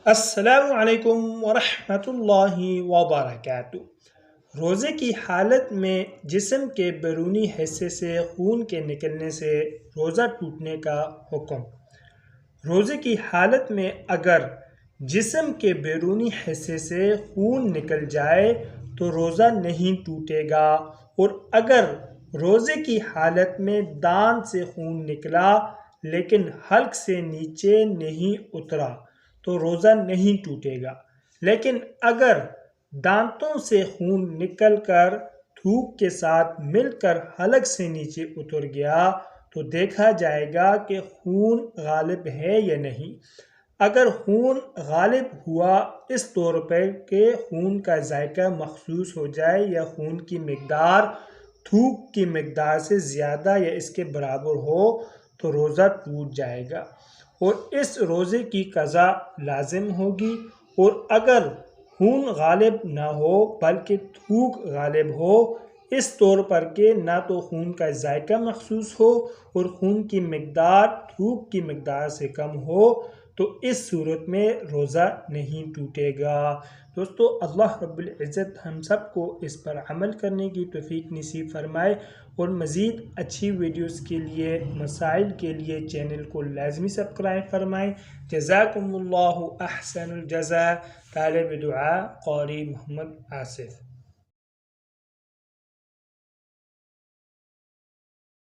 السلام علیکم ورحمۃ اللہ وبرکاتہ۔ روزے کی حالت میں جسم کے بیرونی حصے سے خون کے نکلنے سے روزہ ٹوٹنے کا حکم۔ روزے کی حالت میں اگر جسم کے بیرونی حصے سے خون نکل جائے تو روزہ نہیں ٹوٹے گا، اور اگر روزے کی حالت میں دانت سے خون نکلا لیکن حلق سے نیچے نہیں اترا تو روزہ نہیں ٹوٹے گا، لیکن اگر دانتوں سے خون نکل کر تھوک کے ساتھ مل کر حلق سے نیچے اتر گیا تو دیکھا جائے گا کہ خون غالب ہے یا نہیں۔ اگر خون غالب ہوا اس طور پر کہ خون کا ذائقہ محسوس ہو جائے یا خون کی مقدار تھوک کی مقدار سے زیادہ یا اس کے برابر ہو تو روزہ ٹوٹ جائے گا اور اس روزے کی قضا لازم ہوگی۔ اور اگر خون غالب نہ ہو بلکہ تھوک غالب ہو، اس طور پر کہ نہ تو خون کا ذائقہ محسوس ہو اور خون کی مقدار تھوک کی مقدار سے کم ہو، تو اس صورت میں روزہ نہیں ٹوٹے گا۔ دوستو، اللہ رب العزت ہم سب کو اس پر عمل کرنے کی توفیق نصیب فرمائے، اور مزید اچھی ویڈیوز کے لیے، مسائل کے لیے چینل کو لازمی سبسکرائب فرمائیں۔ جزاکم اللہ احسن الجزاء۔ طالب دعا قاری محمد آصف۔